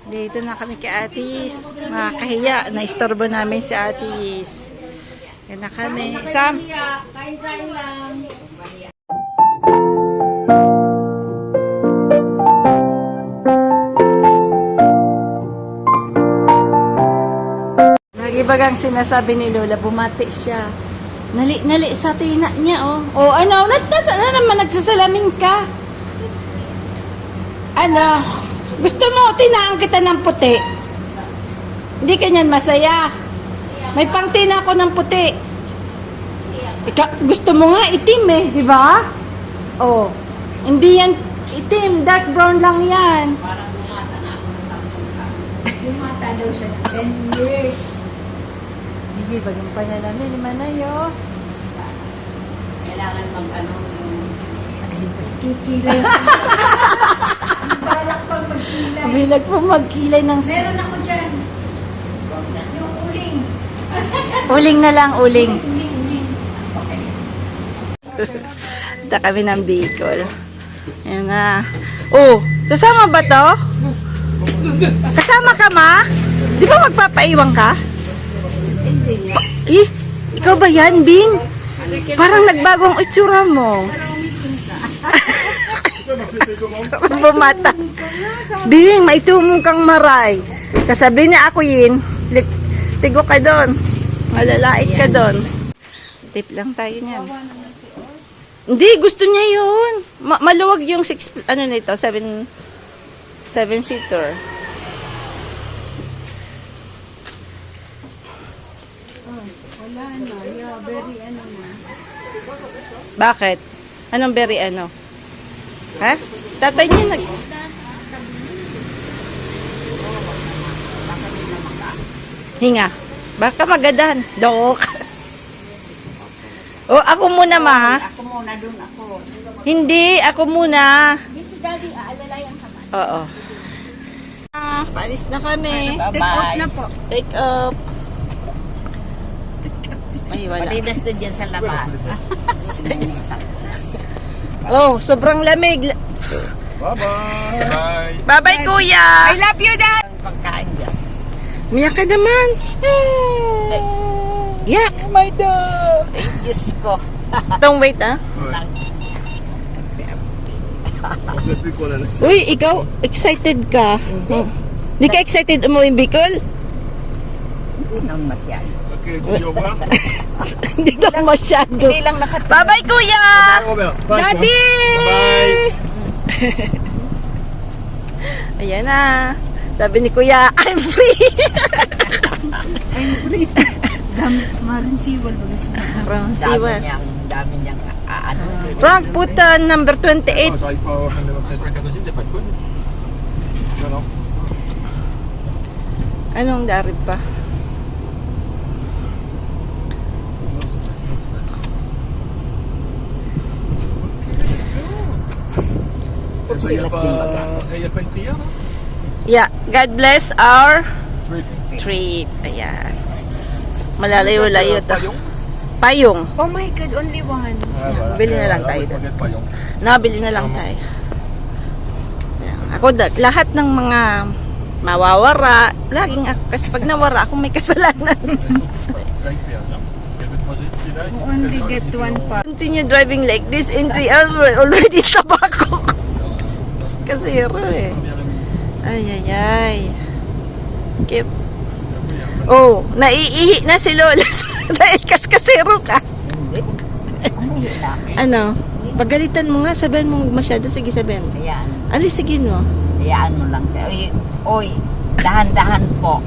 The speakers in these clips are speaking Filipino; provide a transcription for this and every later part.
Dito na kami kay Atis. Makakahiya. Naistorbo namin si Atis. Yan na kami. Sam! Kain-kain lang. Nagibagang sinasabi ni Lola, bumati siya. Nali sa tina niya, oh. Oh, ano? Naman nagsasalamin ka? Ano? Gusto mo, tinaan kita ng puti? Hindi ka niyan masaya. May pangtina ako ng puti. Gusto mo nga itim eh, di ba? Oh. Hindi yan itim, dark brown lang yan. Lumata daw siya 10 years. Hindi ba yung panalamin ni Manayo? Kailangan mag-ano yung... Kikilay. Balak pang magkilay. Bilag po magkilay ng... Meron ako dyan. Yung uling. Uling na lang, uling. Uling. Punta kami ng Bicol. Ayan na. Oh, kasama ba to? Kasama ka, ma? Di ba magpapaiwan ka? Hindi nga. Eh, ikaw ba yan, Bing? Parang nagbagong itsura mo. Bumata. Bing, maitumong kang maray. Sasabihin niya ako yun. Tigo ka doon. Malalait ka doon. Tip lang tayo niyan. Hindi, gusto niya yun. Maluwag yung 6, ano nito, 7-seater. Wala na. Yeah, very ano na. Bakit? Anong very ano? Ha? Tatay niya nag... Hinga. Baka magadan. Dok. Oh, ako muna, ma, ha? Ako muna dun ako. Hindi, ako muna. Hindi si Daddy, aalalay ang kamay. Oo. Paalis na kami. Take off na po. Take up. Ay, wala. Malidas na dyan sa labas. Oh, sobrang lamig. Bye-bye. Bye-bye, kuya. I love you, Dad! Pagkain dyan. Umiyak ka naman. Yak. Oh my God! Ay, Diyos ko. Don't wait, ah. Uy, ikaw, excited ka. Hindi ka excited umuwi Bicol? Hindi naman masyado. Ok, dis au revoir. Hindi na masyado. Hindi lang nakatingin. Bye-bye, kuya. Robert. Daddy! Bye. Ayan na. Sabi ni kuya, I'm free. I'm free. Maring siwal ba gusto? From Siwan. Dami niyang ano. Frank Putan, number 28. J'arrive pas à avoir peut-être un 14e, t'as pas de code? Non, non. Anong dari pa? Il n'y a pas une prière, là? Yeah, God bless our Trip. trip. Ayan. Malalayo-layo to. Payong. Oh my God, only one. Bili na lang tayo doon. Nabili na lang tayo. Ayan. Ako, lahat ng mga mawawara, laging ako, kasi pag nawara ako may kasalanan. Only get one part. Continue driving like this in 3 hours, we're already tabako. Kasero eh. Ay, ay, ay. Kip. Oh, naiihi na si Lola dahil kasero ka. Ano? Pagalitan mo nga, sabihin mo masyado. Sige, sabihin mo. Ayan. Alis, sige mo. Hayaan mo lang siya. Oy, dahan-dahan po.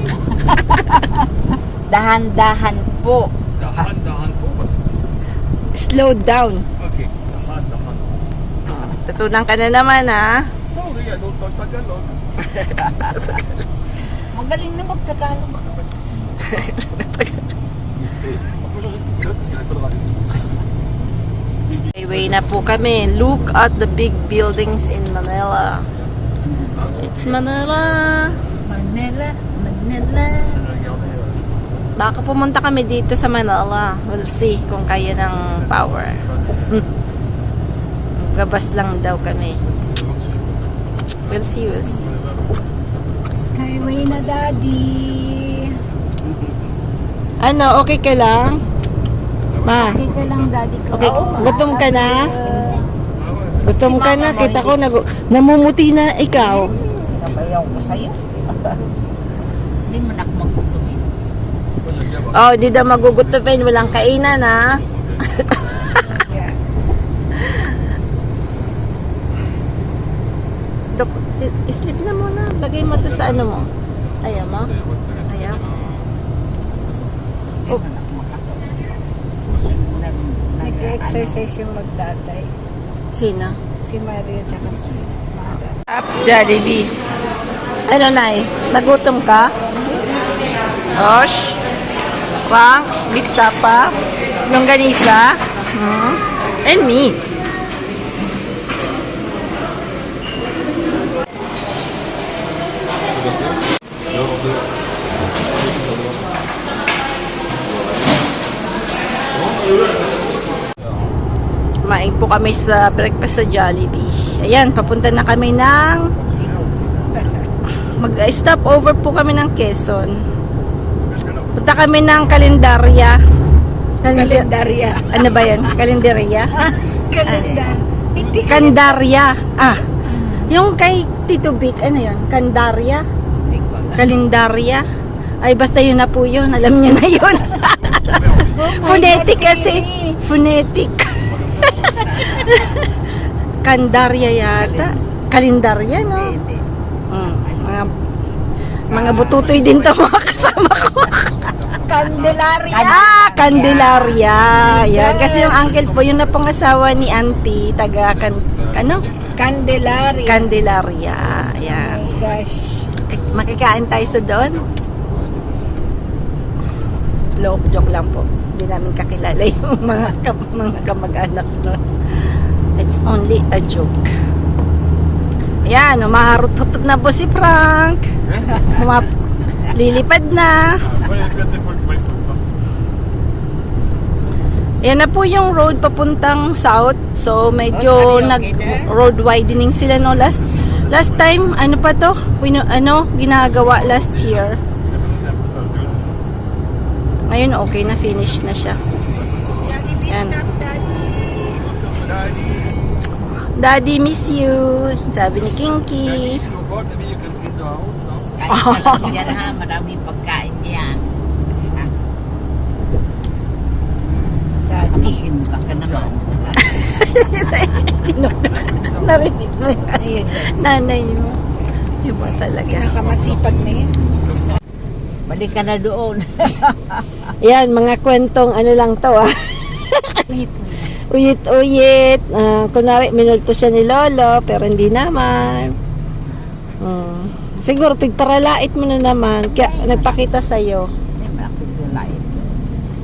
Dahan-dahan po. Dahan po. Slow down. Ok, dahan. Tutunan ka na naman, ha? Sorry, I don't talk Tagalog. Magaling na mag-Tagalog. Highway na po kami. Look at the big buildings in Manila. It's Manila. Manila, Manila. Baka pumunta kami dito sa Manila. We'll see kung kaya ng power. Gabas lang daw kami. We'll see, we'll see. highway na, Daddy. Ano, okay ka lang? Ma, Okay ka lang, Daddy ko. okay, gutom ka na? Gutom ka na? Kita ko, namumuti na ikaw. Nabayaw ko sa'yo. Hindi mo na ako magkutumin. Oh, di daw magugutupin, walang kainan, ha? Dok, sleep na muna. Lagay mo to sa ano mo. Ayaw mo? Ayaw. Hindi mo na ako makatumin. Nag-exercise yung magtatay. Sino? Si Mario tsaka si Mara. Up, Jollibee. Ano, Nay? Nagutom ka? Osh? Frank? Beef tapa? Longganisa? And me. Kumain po kami sa breakfast sa Jollibee. Ayan, papunta na kami ng mag-stop over po kami ng Quezon. Punta kami ng Kalendarya. Kalendarya. Ano ba yan? Kalendarya? Kalendar. Hindi Kandarya. Ah. Yung kay Tito Vic, ano yun? Kandarya? Kalendarya? Ay, basta yun na po yun. Alam niya na yun. Phonetic kasi. Phonetic. Kandarya yata. Kalendarya, no? Hindi. Mga bututoy din to mga kasama ko. Candelaria. Candelaria. Yan. Kasi yung uncle po, yun na pong asawa ni auntie, taga Candelaria. Candelaria. Yan. Oh my gosh. Makikain tayo sa doon. Joke lang po. Hindi namin kakilala yung mga kamag-anak doon. It's only a joke. Ayan, umaharot-hutot na po si Frank. Lilipad na. Ayan na po yung road papuntang south. So, medyo road widening sila, no? Last time, ano pa to? Ginagawa last year. Ngayon, okay na. Finish na siya. Ayan. Daddy, miss you. Sabi ni Kinky. Kain ka lang dyan, ha? Maraming pagkain diyan. Daddy. Magsimba ka naman. Narinig mo yan. Nanay mo. Iba talaga. Pinakamasipag na yan. Balik ka na doon. Yan, mga kwentong ano lang to, ah. Uyit-uyit. Kunwari, minulto siya ni Lolo, pero hindi naman. Siguro, pigparalait mo na naman. Kaya, nagpakita sa'yo. Hindi mo ako dulain.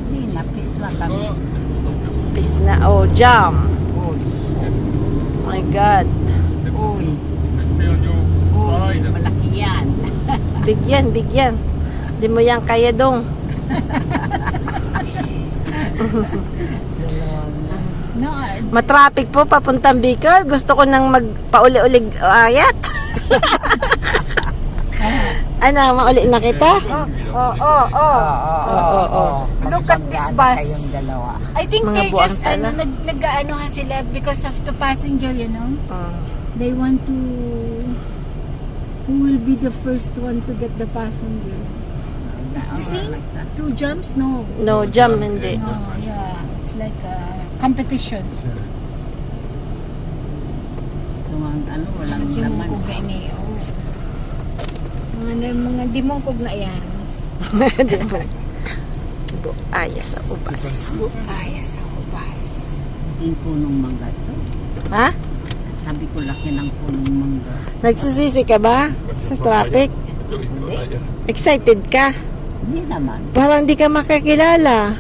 Hindi, napis lang kami. Pis na, oh, jam. Uy. Oh my God. Uy. Uy, malaki yan. Bigyan. Di mo yan kaya dong. No, Matraffic po, papuntang Bicol. Gusto ko nang magpauli-ulig ayat. Ano, mauli na kita? Oo. Look at this bus. Kayong dalawa. I think Mga they're buwang just tala. nag-aanohan sila because of the passenger, you know. They want to who will be the first one to get the passenger. It's the same? Two jumps? No. No, jam, hindi. No, yeah. It's like a competition. Walang laman. Dimongkog na ini. Mga dimongkog na yan. Ayos sa ubas. Ay, sa ubas. Yung punong mangga to. Ha? Sabi ko laki ng punong mangga. Nagsusisi ka ba sa traffic? Excited ka? Hindi naman. Parang di ka makakilala.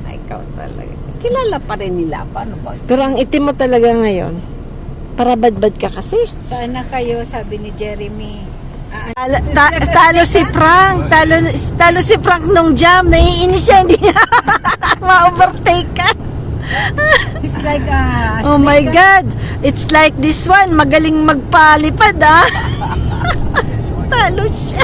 Ikaw talaga. Kilala pa rin nila. Paano ba? Pero ang itim mo talaga ngayon. Para badbad ka kasi. Sana kayo, sabi ni Jeremy. Talo si Frank. Talo si Frank nung jam. Naiinis siya. Hindi niya ma-overtake ka. It's like Oh my God. It's like this one. Magaling magpalipad, ah. Natalo siya.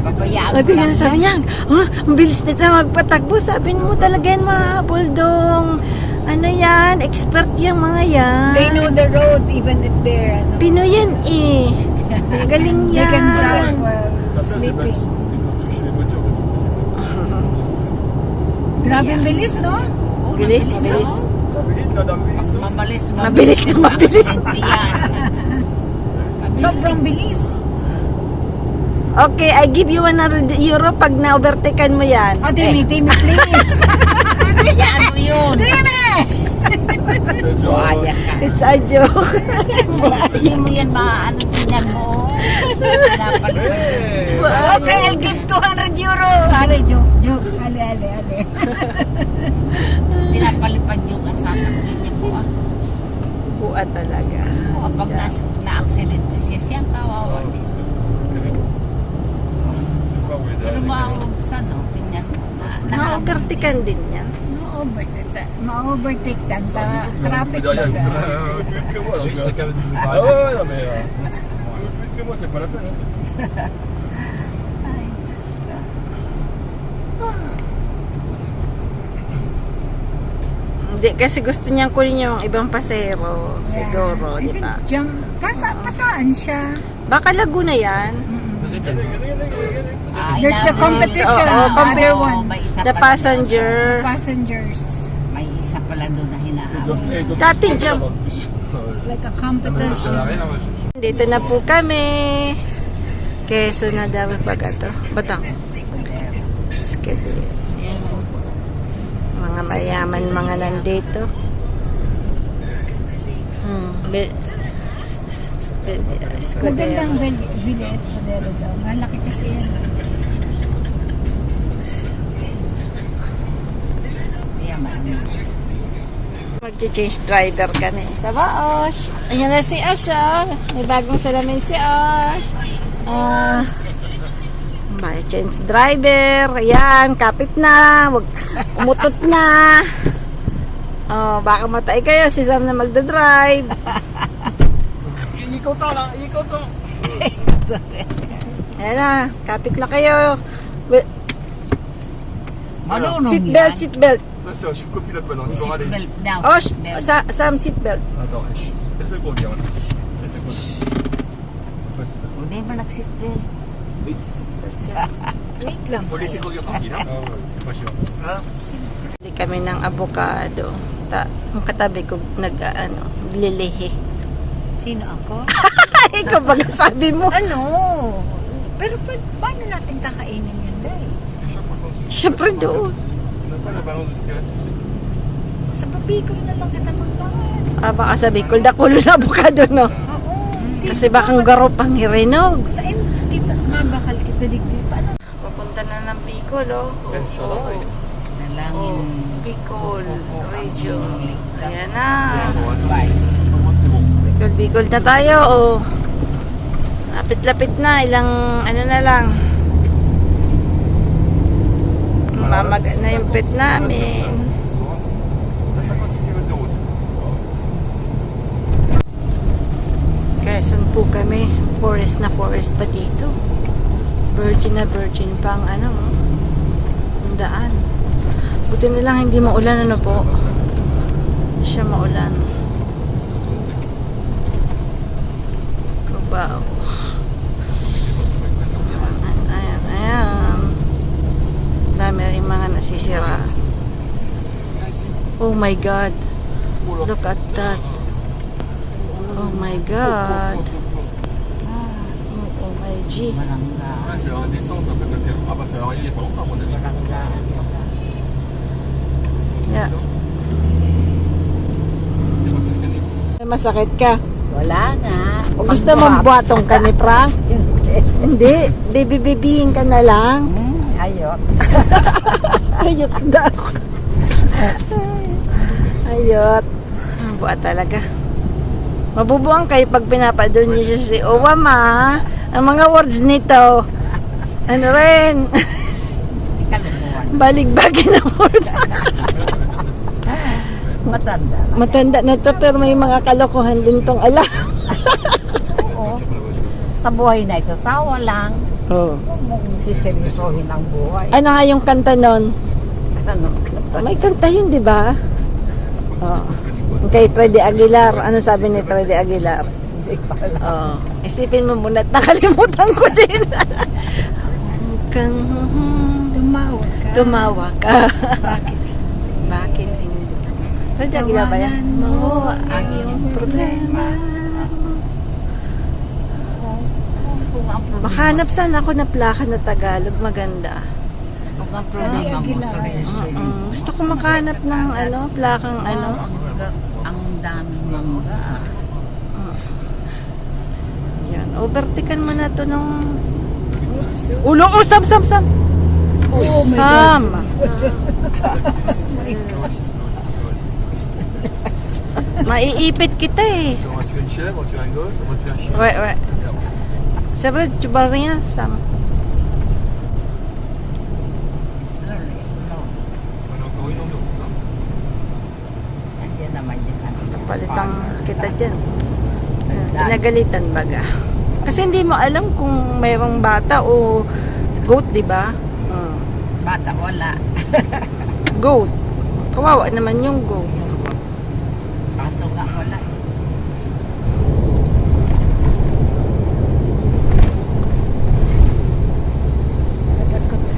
Pabayaan O, tingnan, sabi niya, ang bilis nito magpatakbo. Sabi mo talaga yan, mahabol dong. Ano yan, expert yung mga yan. They know the road even if they're Pinoy yan eh. Galing they yan. can drive while Ça peut, c'est pas. sleeping. Ils peuvent toucher les voitures, parce que c'est Grabe ang bilis, no? Bilis, bilis. Mabilis, madame, bilis. Mabilis, Mabilis na mabilis. Yan. Sobrang bilis. Okay, I give you 100 euro pag na-overtaken mo yan. Oh, Timmy, please. Yan mo yun. Timmy! Buhaya ka. It's a joke. Hindi mo yan maaano tingnan mo. Pinapalipan. Hey, Okay, I'll give 200 euro. Ale, joke. Ale. Pinapalipad yung sasakyan niya po. Buwa talaga. Kapag na-accident siya, kawawa din. Pero ma-oversan, no? Tingnan mo. Na-overtaken din yan. Ma-overtake tan sa traffic baga. Plus que moi, donc, ah ouais, non mais plus que moi, c'est pas la peine. Ay, Diyos ka. Hindi, kasi gusto niyang kunin yung ibang pasero. Siguro, di ba? Pasaan siya? Baka Laguna yan. There's the competition. Oo, compare one. The passenger. Passengers. May isa pala doon na hinahabol. Dati dyan. It's like a competition. Dito na po kami. Keso na daw pagato. Batang. Skede. Mga mayaman mga nandito. Magandang Villa Escudero daw. Malaki kasi yan. Ayan, maraming. Mag-change driver kami sa Baosh. Ayan na si Ash, oh. May bagong salamin si Ash. May change driver. Ayan, kapit na. Wag umutot na. Oh, baka matay kayo si Sam na magdadrive. Il est content. Ayan na, kapit na kayo. Marunong Seatbelt, seatbelt. Attention, je suis copilote maintenant, tu pourras aller. Seatbelt daw. Osh, seatbelt. Sam, seatbelt. Attends, laisse-le conduire. Laisse-le conduire. Ouais, super. Hindi ba nag-seatbelt? Wait lang. Faut laisser conduire tranquille, hein. Ah ouais, c'est pas chiant. Hein? Bili kami ng avocado. Ang katabi ko lilihi. Sino ako? Ikaw ba sabi mo? Ano? Pero paano natin kakainin yun, Day? Ce que je par contre, Siyempre doon. on n'a pas la balance de ce qui reste, tu sais. Sa papikol na lang kita magbangan. Baka sa Bicol, dakulo na avocado, no? Oo. Kasi bakang garo pang hirinog. Sa kita, mabakal kita digdi. Paano? Papunta na ng Bicol, oh. Nalangin. Bicol region. Ayan na. Bye. C'est bon. Bicol na tayo, oh. Lapit-lapit na. Ilang, ano na lang. Mamaga na yung pet namin. À 56 km de route. Kaya saan po kami? Forest na forest pa dito. Virgin na virgin pang ano, ang daan. Buti na lang hindi maulan, ano po. Hindi siya maulan. Kabao. Ayan. Dami rin mga nasisira. Oh my God. Look at that. Oh my God. Oh my G. Ouais, c'est la descente en fait de terre. Ah bah ça va arriver il y a pas longtemps à mon avis. Yeah. Masakit ka. Wala na. O gusto mong buhatong ka ni Frank? Hindi. Bibibibihin ka na lang. Ayok. Ayot daw. Ayot. Ang buhat talaga. Mabubuang kayo pag pinapadol niyo siya si Owama. Ang mga words nito. Ano rin? Kalukuhan. Baligbagin na words. Matanda. Matanda na to pero may mga kalokohan din tong alam. Oo. Sa buhay na ito, tawa lang. Oh. Huwag mong siseryosohin ang buhay. Ano nga yung kanta nun? Ano? May kanta yun, di ba? Oh. Kay Freddy Aguilar. Ano sabi ni Freddy Aguilar? Hindi pa alam. Oh. Isipin mo muna at nakalimutan ko din. Kang Tumawag ka. tumawa ka. Bakit? Bakit hindi? Freddy Aguilar ba yan? Mo ang iyong problema. Kung ang problema, Makahanap sana ako na plaka na Tagalog. Maganda. kung ang problema mo, seryosohin. Gusto ko makahanap ng plakang Ang daming mangga. Yan. Overtikan mo na to ng ulo. Oh, Sam. Oh my Sam. Maiipit kita eh. On va tuer une chèvre, on va tuer un gosse, on va tuer un chien. Ouais. C'est vrai, tu parles rien, Sam. Slowly, slow. On a encore une en route. Hein. Andiyan naman yan. Palitang kita dyan. Pinagalitan baga. Kasi hindi mo alam kung mayroong bata o goat, di ba? Bata, wala. Goat. Kawawa naman yung goat. Kaso nga wala.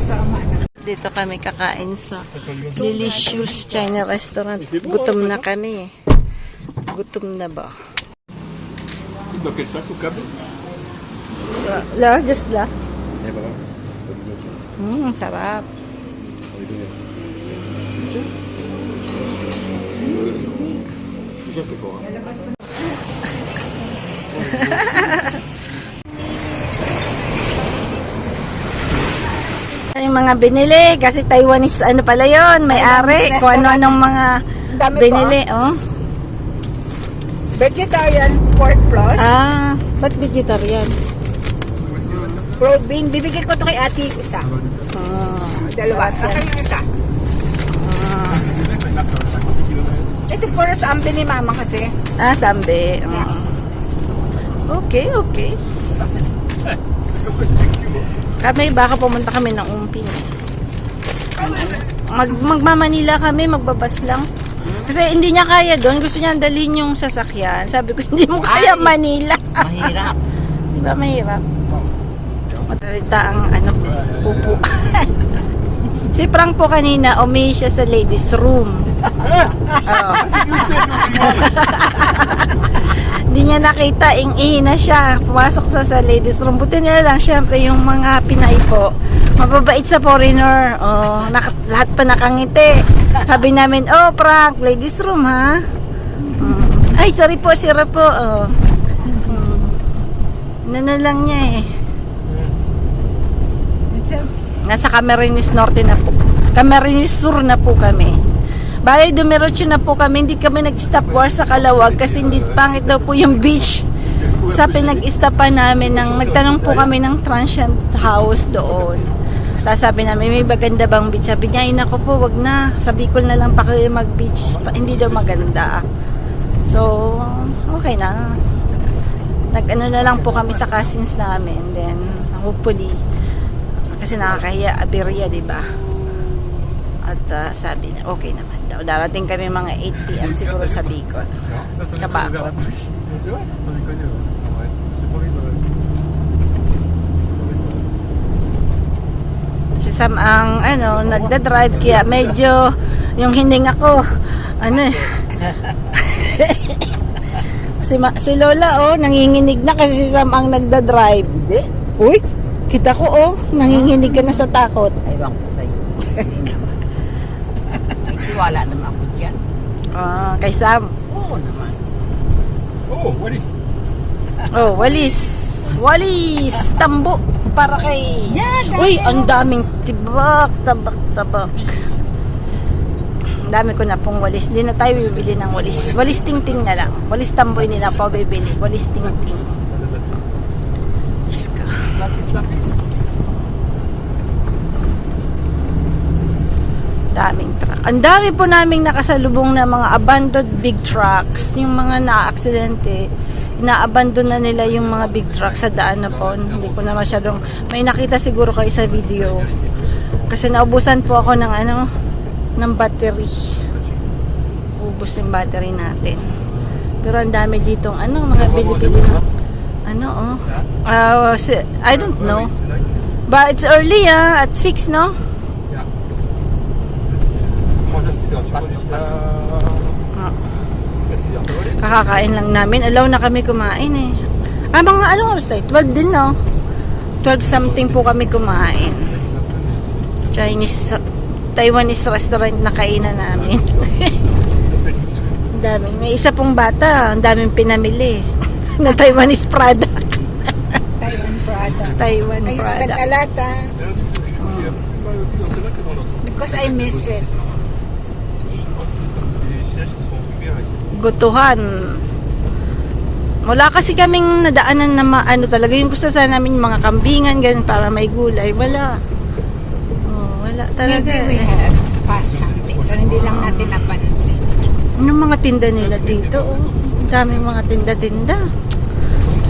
Sama na. Dito kami kakain sa Delicious China Restaurant. Gutom na kami. Gutom na ba? Dans quel sac au câble? La, just la. Eh voilà. Sarap. Déjà c'est fort. Hein. Yung mga binili, kasi Taiwanese ano pala yon, may-ari, kung ano-anong mga Dami binili, oh. Vegetarian pork plus. Ba't vegetarian? Protein. Bibigyan ko to kay ate isa. Dalawa. Aka yung isa. Ito for sample ni mama kasi. Sambe. Okay. Kami, baka pumunta kami ng Umping. Magmamanila kami, magbabas lang. Kasi hindi niya kaya doon. Gusto niya dalhin yung sasakyan. Sabi ko, hindi mo kaya Manila. Mahirap. Di ba mahirap? Matalita ang pupo. Si Frank po kanina, umihi siya sa ladies room. Hindi niya nakita, ing-ihi na siya. Pumasok sa ladies room. Buti nila lang, syempre, yung mga Pinay po, mababait sa foreigner. Lahat pa nakangiti. Sabi namin, Frank, ladies room, ha? Ay, sorry po, sira po. Ano lang niya eh. Nasa Camarines Norte na po. Camarines Sur na po kami. Bale, dumiretso na po kami. Hindi kami nag-stop war sa Kalawag kasi hindi pangit daw po yung beach. Sa pinag-stopan namin, nagtanong po kami ng transient house doon. Tapos sabi namin, may maganda bang beach? Sabi niya, nako po, wag na. Sa Bicol na lang pa kayo mag-beach. Hindi daw maganda. So, okay na. Nag-ano na lang po kami sa cousins namin. Then, hopefully, kasi nakakahiya, aberya, diba? At sabi na, okay naman daw. Darating kami mga 8 p.m. siguro sa Bicol. Non, ça m'a Capable. ouvert la bouche. Mais c'est vrai, ça m'est connu. Ouais. J'ai pas vu ça. Si Sam ang, nagda-drive, kaya medyo, yung hininga ko, si Lola, nanginginig na kasi si Sam ang nagda-drive. Hindi. Uy, kita ko, nanginginig ka na sa takot. Aywan ko sa'yo. Hindi naman. May tiwala naman ako dyan. Kay Sam. Oo naman. Oh, Wallis. Walis, tambo para kay. Uy, ang daming tabak. Ang dami ko na pong walis. Hindi na tayo bibili ng walis. Walis ting-ting na lang. Walis tamboy nila po bibili. Walis ting-ting. Diyos ko. Lapis. Daming truck. Ang dami po naming nakasalubong na mga abandoned big trucks. Yung mga na-aksidente. inaabandon na nila yung mga big truck sa daan na po. Hindi ko na masyadong, may nakita siguro kayo sa video. Kasi naubusan po ako ng ng battery. Ubus yung battery natin. Pero ang dami ditong mga bili-bili na I don't know. But it's early at 6, no? Kakakain lang namin. Allow na kami kumain eh. Mga anong oras tayo? 12 din, no? 12 something po kami kumain. Taiwanese restaurant na kainan namin. Ang dami. May isa pong bata, ang daming pinamili na Taiwanese product. Taiwan product. Taiwan I spent product. a lot, because I miss it. Gutuhan. Wala kasi kaming nadaanan na talaga yung gusto sana namin mga kambingan ganun para may gulay. Wala. Wala talaga. Maybe we have passed something, pero hindi lang natin napansin. Yung mga tinda nila dito, ang daming mga tinda-tinda.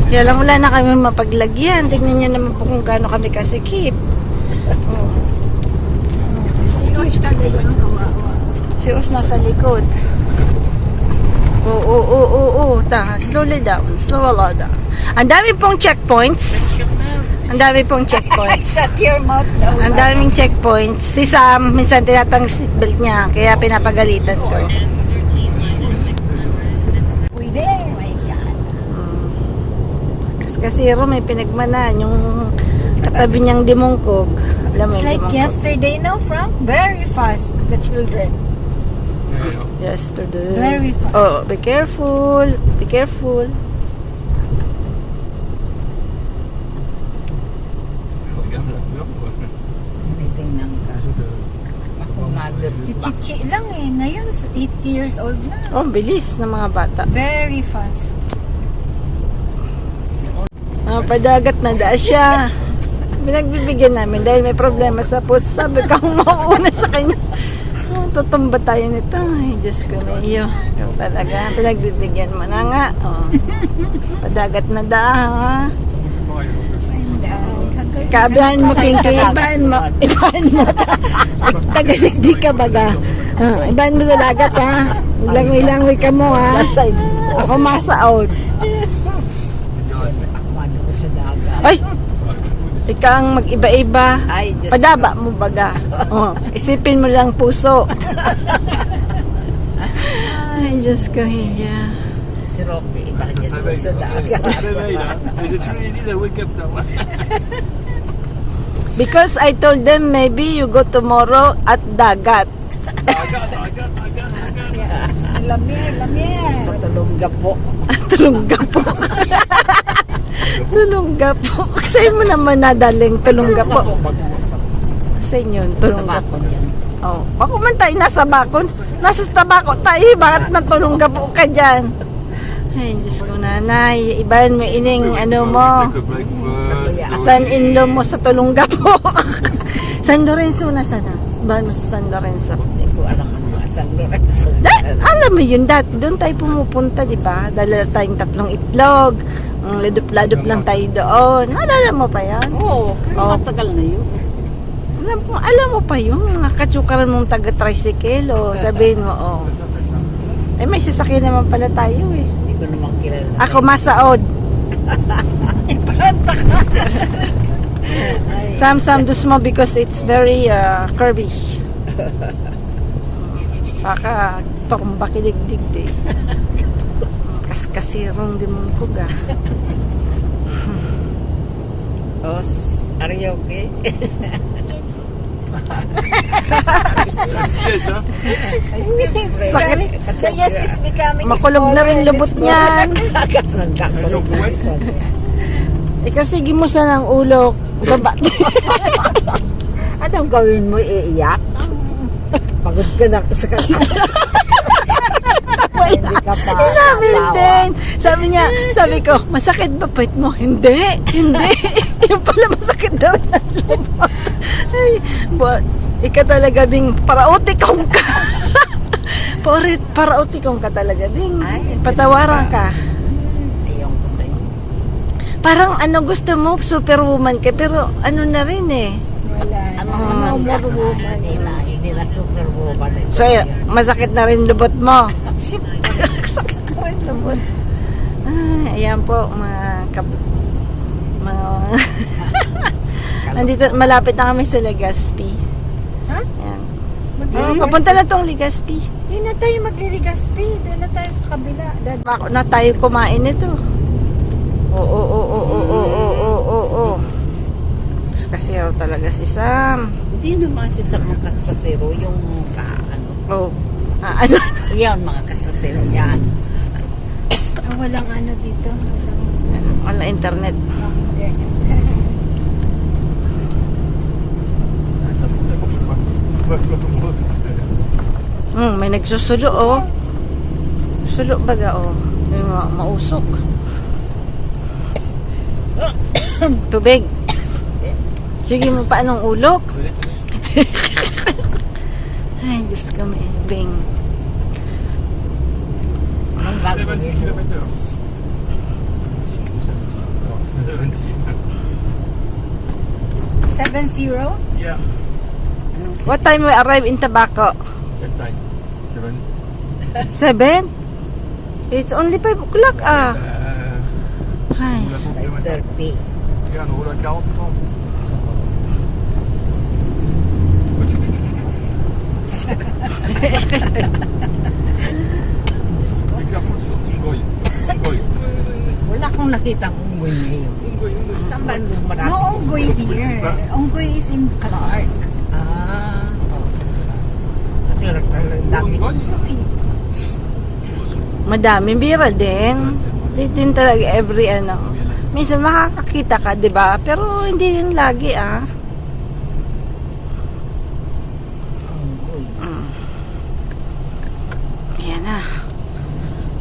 Kaya lang wala na kami mapaglagyan. Tignan niyo naman po kung gaano kami kasikip. Si Us nasa likod. Slowly down. Ang dami pong checkpoints. Ang dami pong checkpoints. Shut your mouth daw. Ang daming checkpoints. Si Sam, minsan tinatang seatbelt niya. Kaya pinapagalitan ko. We there, my God. Kasi may pinagmanan. Yung katabi niyang dimungkog. Alam mo It's yung like dimungkog? yesterday, no, Frank? Very fast, the children. Yesterday. It's very fast. Oh, be careful. Be careful. Tinitingnan ka. Ako, mother. Si Chichi lang eh. Ngayon, 8 years old na. Oh, bilis ng mga bata. Very fast. Padagat na da siya. Pinagbibigyan namin dahil may problema sa puso. Sabi ka mauuna sa kanya. Tutumba tayo nito. Ay, Diyos ko na iyo. Yung talaga. Pinagbibigyan mo na nga. Oh. Padagat na da, ha? Kabihan mo, Pinky. Ibahan mo. Ibahan mo. Tagaligdi ka baga. Ibahan mo sa dagat, ha? Langoy-langoy ka mo, ha? Ako masaod. Ako sa dagat. Ay! Ikaw ang mag-iba-iba. Ay, Diyos Padaba mo baga. Oh, isipin mo lang puso. Ay, Diyos ko, hiya. Si Rocky, iba niya doon sa dagat. Is it true you need a wake up now? Because I told them maybe you go tomorrow at dagat. Lamia. Sa Tulungga po. Tulungga po. Tulungga po. Sa'yo mo naman nadaling tulungga po. Sa inyo, Sa tulungga po. bako dyan. Oh, bako man tayo nasa bakon. Nasa tabako tayo. Bakit natulungga po ka dyan? Ay, Diyos ko, nanay. Ibahan mo ining mo. Take a breakfast. Son-in-law mo sa Tulungga po. San Lorenzo na sana. Ibahan mo sa San Lorenzo. Hindi ko alam ang mga San Lorenzo. Alam mo yun, dati doon tayo pumupunta, di ba? Dala tayong 3 itlog. Ladup-ladup lang tayo doon. Alala mo pa yan? Oo, pero matagal na yun. Alam mo pa yun? Mga katsukaran mong taga-tricycle. O, sabihin mo, oh. Eh, may sasakyan naman pala tayo eh. Hindi ko naman kilala. Ako masaod. Sam dus mo because it's very curvy. Baka tomba kiligdig din. Kaskasirong di mong kuga. Os, are you okay? Yes, huh? Sakit. The yes is becoming Makulog na rin lubot niyan. Eh kasi gimusa ng ulo. Baba. Anong gawin mo, iiyak? Pagod ka na sa Hindi ka pa. Inamin din. Sabi ko, masakit ba pait mo? Hindi. Yung pala masakit na rin ang lubot. Ay, ika talaga bing parautikong ka. Parautikong ka talaga bing. Ay, Patawaran ka. Ayong Parang ano gusto mo, superwoman ka, pero ano na rin eh. Wala. Ano woman nila. Hindi na superwoman. So, masakit na rin lubot mo. Sakit na rin lubot. Ay, ayan po, nandito, malapit na kami sa Legazpi. Ha? Ayan. Papunta na tong Legazpi. Hindi na tayo magliligaspi. Doon na tayo sa kabila. Bako na tayo kumain nito. Oo. Kasi talaga si Sam. Hindi naman si sa mga kasasero. Yung ano. Oh. Ano? Yan, mga kasasero. Yan. Walang ano dito. Wala internet. Ça peut être je sais pas. Ouais, je pense au May nagsusulo oh. Sulo baga oh. May mausok. Tubig. Sige mo pa anong ulok? Ay, Diyos ko may bing. 70 kilometers. 7-0? Yeah. What time we arrive in Tabaco? Same time. 7. 7? It's only 5 o'clock ah. Ay. On a 30 kilomètres. 30. Regarde, on roule à 40 ans. Be careful to Ungoy. Ungoy. Wala akong nakitang unggoy ngayon. Ungoy. Saan ba marami? No unggoy here. Unggoy is in Clark. Sa Clark talagang dami. Madami bira din. Din talaga every ano. Minsan makakakita ka, 'di ba? Pero hindi din lagi ah. Unggoy. Ayan na.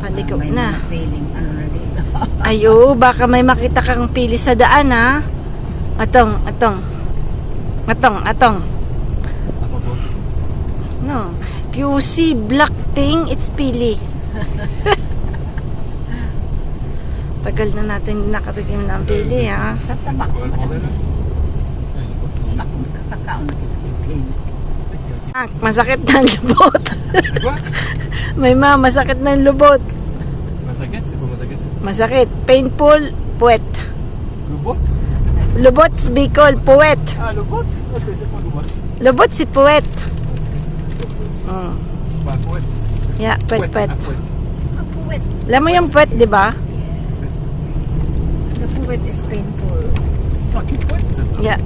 Paliko May na. mga feeling ano na dito. Ayo, baka may makita kang pili sa daan ha. Atong. No. If you see black thing, it's pili. Tagal na natin nakatikim ng pili ha. Sa tabak. On va le prendre là. Bakong kakakaon na kita feeling. Ah, masakit ng lubot. Quoi? May masakit ng lubot. Massacette, c'est quoi massacette? Masakit. Painful, puwet. Le bot? Lubot, Bicol, puwet. Ah, le bot? Ah, je connaissais pas le bot. Lubot si puwet. Bah, poète. Yeah, puwet. Ah, poète. Puwet. Alam mo yung puwet, di ba? The puwet is painful. Sakit poète. Yeah.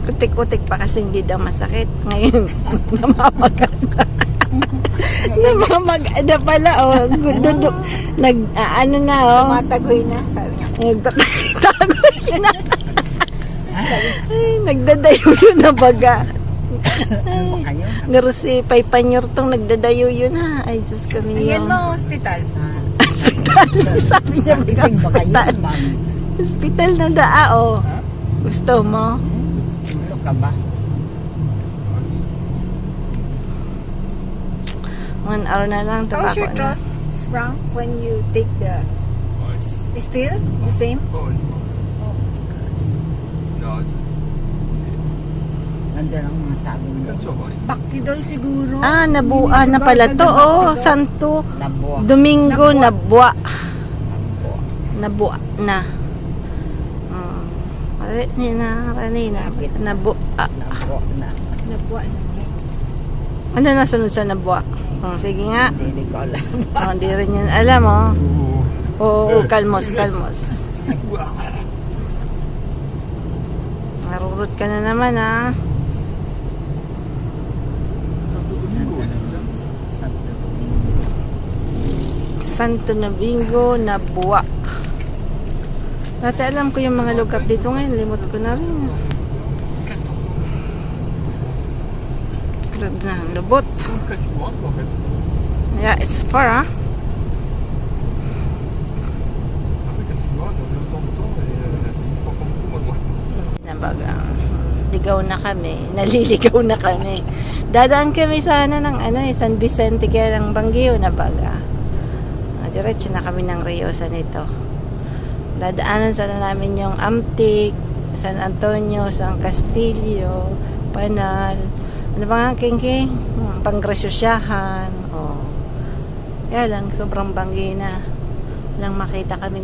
Kutik-kutik pa kasi hindi daw masakit. Ngayon, namamagal na. Namamagal na pala, oh. Ano na, oh. Matagoy na, sabi niya. Nagtatagoy na. Ay, nagdadayo na baga. Ano ba kayo? Narosi, paypanyor tong nagdadayo yun ha. Ay, Diyos ko Ayan niyo. mo, hospital. Hospital. Sabi niya, Biting ba kayo, hospital. ma'am? Hospital na daa, oh. Gusto mo? Ano ka ba? 1 hour na lang. How's Tabako your na. throat, Frank, when you take the... Ouais, Is still the same? oh, non, Nandun ang mga sabi mo. bien sûr, bon, Bactidol siguro. Ah, nabuan na pala to, oh. Santo. Labuak. Domingo, Nabuwa. nabua. Nabua na. Kanina. Nabua. Labuak na. Nabuwa na. Ano na sunod sa nabua? Sige nga. Hindi ko alam. Hindi rin yan alam, oh. Oh. Oo, kalmos. Narurot ka na naman, ha. Santo Domingo, Nabua. Dati alam ko yung mga lugar dito ngayon. Limot ko na rin. Grabe na ang lubot. Presque moi, en fait. Yeah, it's far, ha. Après, classique moi, on a le temps et c'est pas comme beaucoup, moi. Nabaga, ligaw na kami. Naliligaw na kami. Dadaan kami sana ng San Vicente kaya ng Baguio na baga. Diretso na kami ng Riosa nito. Dadaanan sana namin yung Amtic, San Antonio, San Castillo, Panal. Ano ba nga, King? Pangresosyahan. Oh. Kaya lang, sobrang banggi na. Nang makita kami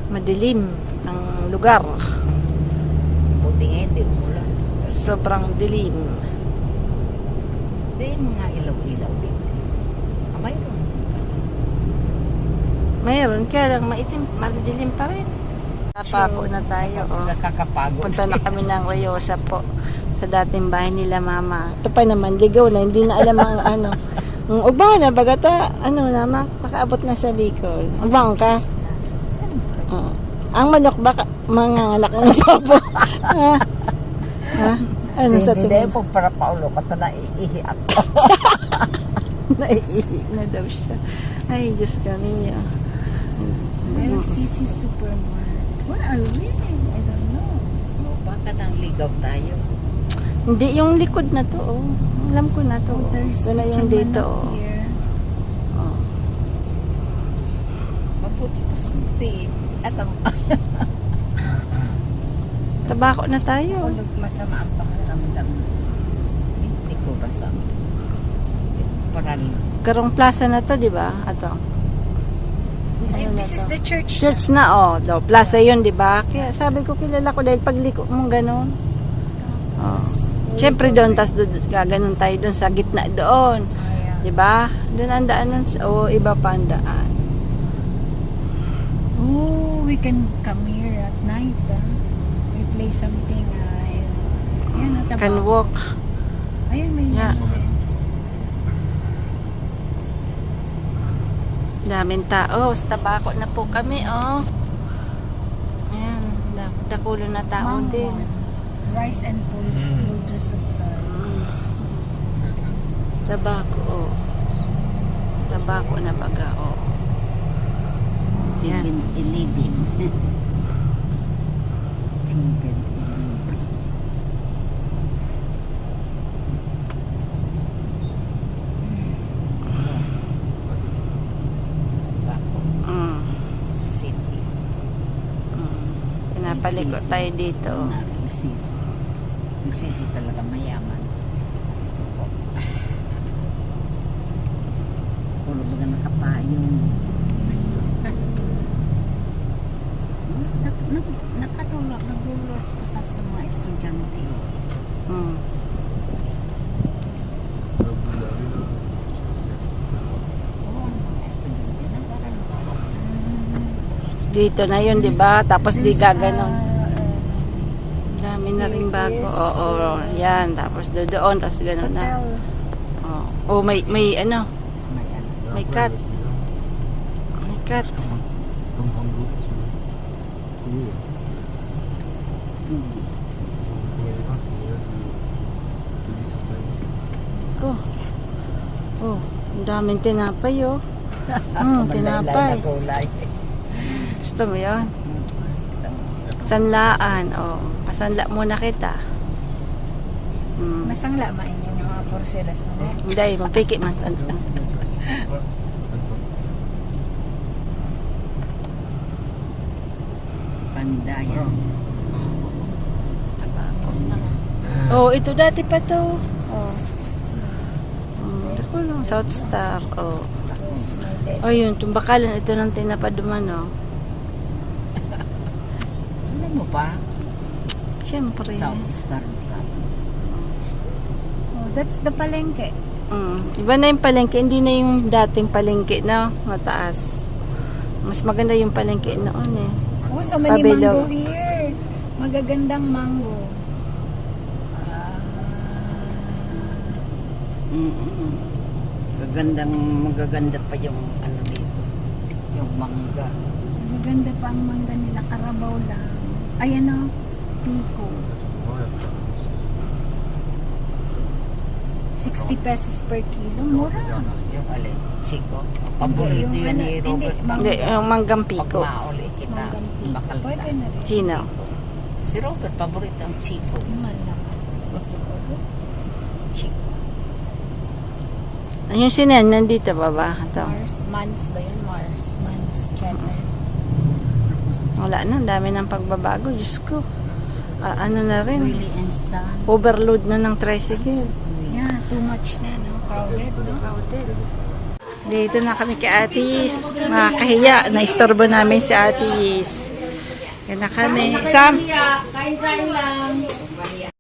madilim ang lugar. Buti nga hindi umulan. Sobrang dilim. Hindi mga ilaw-ilaw dito. Mayroon. Mayroon, kaya lang maitim, madilim pa rin. Napako na tayo. Oh. Nakakapagod. Punta na kami ng Royosa po sa dating bahay nila mama. Ito pa naman, ligaw na, hindi na alam ang ano. Uba na, bagata, ano na, makaabot na sa Bicol. Ubang ka? Oh. Ang manok baka, mga anak ng pabo. Ha? Ha? Ano sa Hindi tingin? po para paulo ka ito naiihi at Naiihi na daw siya. Ay, Diyos kami. LCC Supermart. Where are we? I don't know. baka nang ligaw tayo. Hindi, yung likod na to, oh. Alam ko na to. There's Ito na yung chicken dito, manok oh. here. Oh. Mabuti po sinti. At ang Tabako na tayo. ulog masama ang pakiramdam. Hindi ko basa. Paral. Karong plaza na to, di ba? Ato. Ay, Ano na this is to? the church. Church na, oh. Daw, plaza yun, di ba? Kaya sabi ko, kilala ko dahil pagliko mong ganun. Oh. Siyempre doon, tas gaganon tayo doon sa gitna doon. Di ba? Doon ang daan nun, o iba pa ang daan. Oh, we can come here at night. We play something. Ayan, at Can walk. Ayun, may Yeah. Daming tao. Sa tabako na po kami, oh. Ayan, dakulo na tao mango. din. Rice and poultry supply. Tabako, oh. Tabako na baga, oh. Yan. Ilibin. Tingin. Mm. City. Pinapaliko Nagsisi. tayo dito. Nagsisi. Nagsisi talaga mayaman. Opo. Puro baga nakapayong. Naglulos ko sa mga estudyante. Mm. Oo, mga estudyante. Nagkaroon. Dito na yun, di ba? Tapos di gaganon. Dami na rin bago. Oo, yan. Tapos doon, tapos gano'n na. Hotel. Oh, oh may ano? May cat. May cat. Comme Rango. Oui. Hmm. Pour les vacances, il reste de 10 centaines. Oh. Oh, ang daming tinapay, oh. Tinapay. Kulay. Gusto mo yan? Sanlaan, oh. Pasanla muna kita. Masangla main yung mga porcelas mo. Hindi, mapiki man sa Pandayan. Oh, ito dati pa to. Oh. Ako lang, South Star. Oh. Oh, yun, tumbakalan. Ito ng tinapaduman, oh. Alam mo ba? Siyempre. South Star. Oh, that's the palengke. Iba na yung palengke. Hindi na yung dating palengke, no? Mataas. Mas maganda yung palengke noon, eh. Oh, so many Pabilo. mango here. Magagandang mango. Magaganda pa yung ano dito. Yung mangga. Magaganda pa ang mangga nila. Karabaw lang. Ayan o. Pico. 60 pesos per kilo. Mura. Yung alin, Chico. Paborito Hindi, yung yun ni ano, Robert. Hindi, yung manggang Pag piko. mauli kita, Manggang piko. bakal Pwede ta. na rin. Chino. Si Robert, paborito ang Chico. Malaki. Chico. Yung sinan, nandito ba ba? Ito. Mars. Mans ba yun? Mars. Mans. Cheddar. Wala na, ang dami ng pagbabago. Diyos ko. Ano na rin. Really and sun. Overload na ng tricycle. Yeah, too much na, no? Crowded, no? Dito na kami kay Atis. Makakahiya. Naistorbo namin si Atis. Yan na kami. Sam! Kain lang.